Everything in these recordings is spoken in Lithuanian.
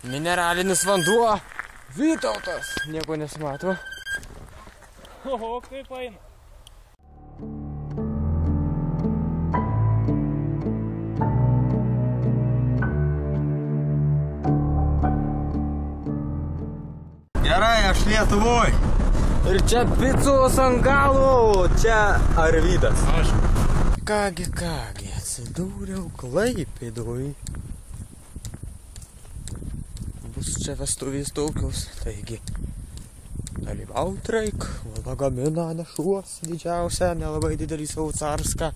Mineralinis vanduo. Vytautas. Nieko nesimato. Oho, kaip eina. Gerai, aš Lietuvoj. Ir čia picos ant galo, čia Arvydas. Aš. Kągi, atsidūriau Klaipėdoj. Bus čia vestuvės tokios, taigi dalyvaut reik, lagaminą nešuos didžiausią, nelabai didelį savo carską.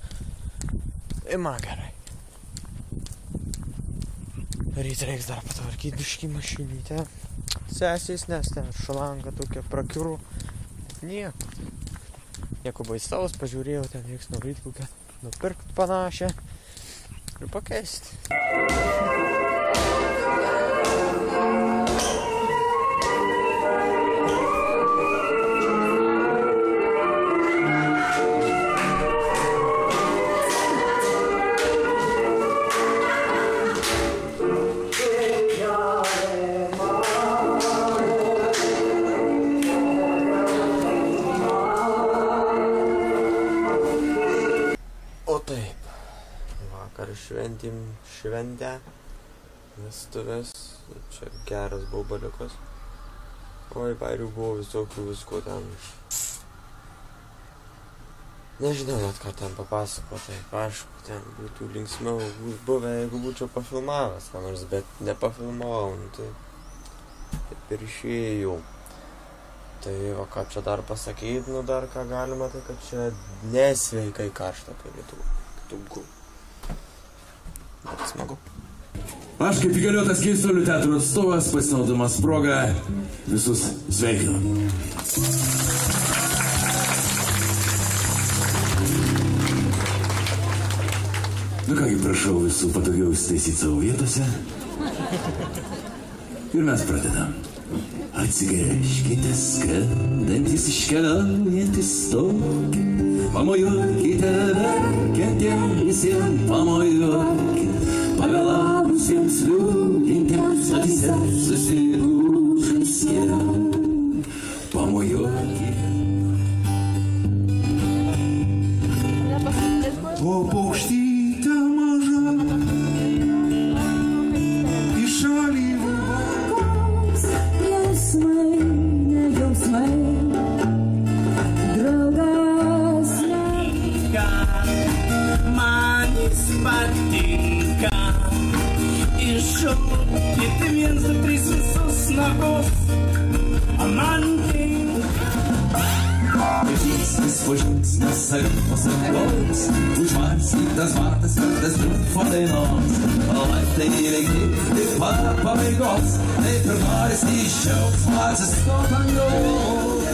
Ima gerai. Ryt reiks dar patvarkyti biškį mašinytę. Sesės, nes ten šalanga tokia prakiuro. Nieko baisaus, pažiūrėjau, ten reiks nuvaryt kokią nupirkt panašią ir pakeisti. Šventę, vestuvės, čia geras baubaliukas. Oi, vairių buvo visokių visko ten. Nežinau net ką ten papasakoti, aišku, ten būtų linksmiau buvę, jeigu būčiau pafilmavęs, ką nors, bet nepafilmavau, tai taip ir išėjau. Tai o ką čia dar pasakyti, dar ką galima, tai kad čia nesveikai karšta apie Lietuvą. Bet smagu. Aš kaip įgaliotas Keistuolių teatro atstovas, pasinaudodamas progą, visus sveikinu. Nu kągi, prašau visų patogiau įsitaisyti savo vietose. Ir mes pradedam. Atsigręžkite skrendantys iškeliaujantys tokį. Pamojuokite verkiantiem visiems, pamojuokite pavėlavusiems liūdintiems akyse susigūžusiems, pamojuokite. O paukštytė maža į šalį koks jausmai, nejausmai. Patinka iššaukyti 1, 2, 3 visus nagus, o man tinka. Žingsnis po žingsnio, savitos atkojas, užvarstytas vartas, kartas triumfo dainos. Laiptai įveikti tik pabaigos, taip ir noris iščiaus, atsistot ant galvos.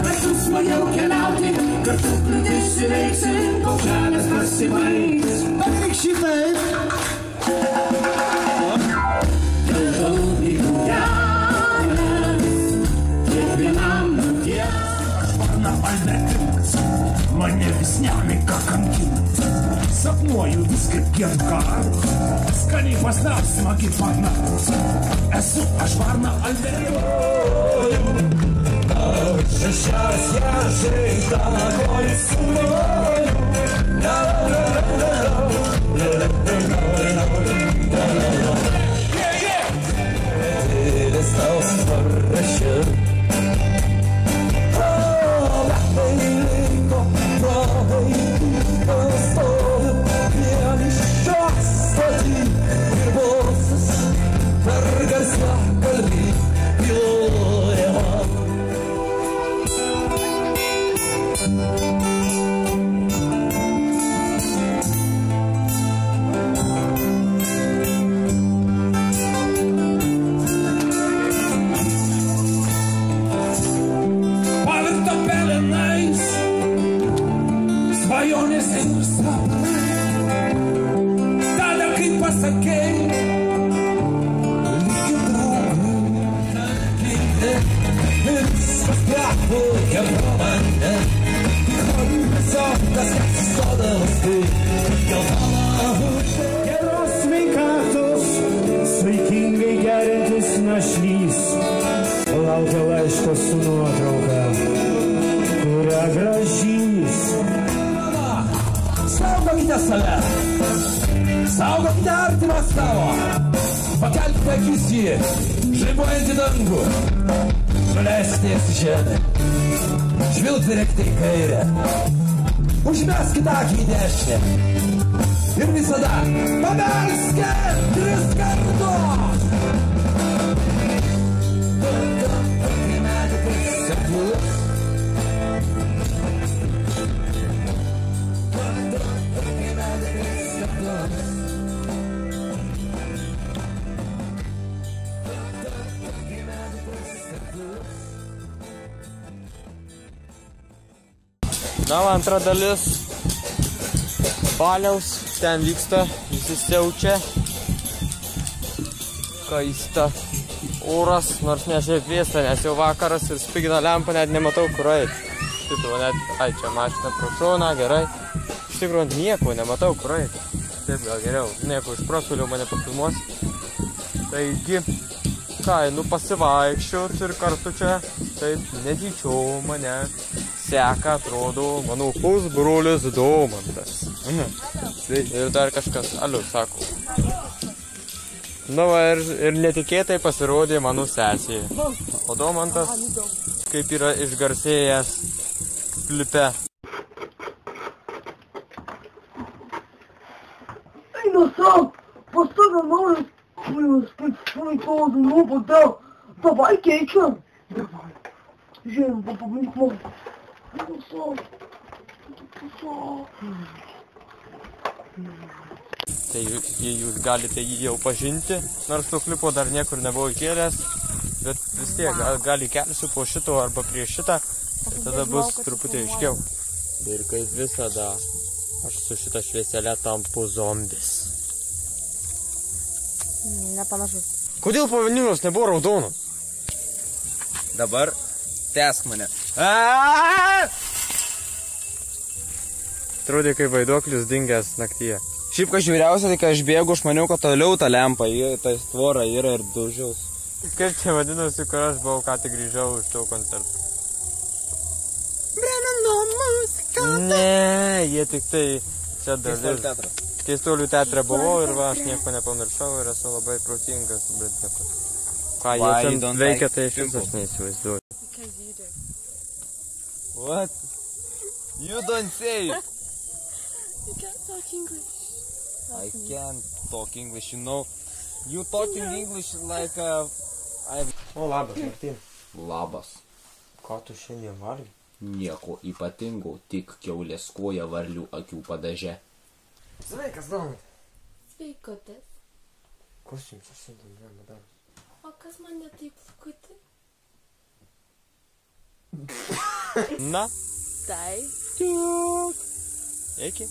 Visus smagiau keliauti, kartu kliūtis įveiksim, kol žemės pasibaigs. Bet tik šitaip. Geltonų kelias, kiekvienam nuties. Sparna albertinas, mane vis nemiga kankint. Sapnuoju vis kaip giedkart, skaniai pasnap smagi varna. Esu aš varna albertinas. Szczęścia życia na końcu moju. Tyle stał stworę się. Geros sveikatos, sveikingai geriantis našlys laukia laiško su nuotrauka, kurią gražys. Saugokite save, saugokite artimą savo, pakelkite akis į žaibuojantį dangų, nuleiskite jas į žemę, žvilgtelėkite į kairę, užmeskite akį į dešinę ir visada pabelskite 3 kartus. Na, antra dalis baliaus, ten vyksta, visi siaučia, kaista oras, nors nesiaip vėsta, nes jau vakaras ir spigina lempą, net nematau kur eit. Šitą net, čia mašina pro šoną, gerai. Iš tikrųjų, nieko nematau kur eit. Taip, gal geriau, nieko iš prosuliau mane papilmuos. Taigi, ką, nu pasivaikščiot ir kartu čia, taip, netyčio mane seka, atrodo, mano pusbrolis Domantas. Ir dar kažkas, aliu, sako. Nu, ir netikėtai pasirodė mano sesė. O Domantas, kaip yra išgarsėjęs klipe. Eina sau, pas tave naujas, kaip šlaiko dainų padėl. Davai keičiam. Davai. Žiūrėjom, pabandyk man. Eina sau. Tai jūs galite jį jau pažinti, nors to klipo dar niekur nebuvo įkėlęs, bet vis tiek gal įkelsiu po šito arba prieš šitą, tai tada bus truputį aiškiau. Ir kaip visada, aš su šita švieselė tampu zombis. Nepanašu. Kodėl pavadinimas nebuvo raudonas? Dabar tęsk mane. Atrodė kaip vaiduoklis dingęs naktyje. Šiaip, kas žiūriausia, tai kai aš bėgu, aš maniau, kad toliau ta lempa, ta tvora yra ir dužiaus. Kaip čia vadinosi, kur aš buvau, ką tik grįžau iš to koncerto? Bremeno muzika. Ne, jie tik tai čia dalis. Keistuolių teatras. Keistuolių teatre buvau ir va, aš nieko nepamiršau ir esu labai protingas, bet nieko. Ką jie ten veikia, tai iš vis aš neįsivaizduoju. What? You don't say it. You can't talk English. I can't talk English, you know. You talking English like O, labas, Martin. Labas. Ką tu šiandien valgai? Nieko ypatingo, tik kiaulės koja varlių akių padaže. Sveikas, Donai. Sveikotis. Kas jums šiandien žemė dar? O kas man netaip skuti? Na? Tai. Iki.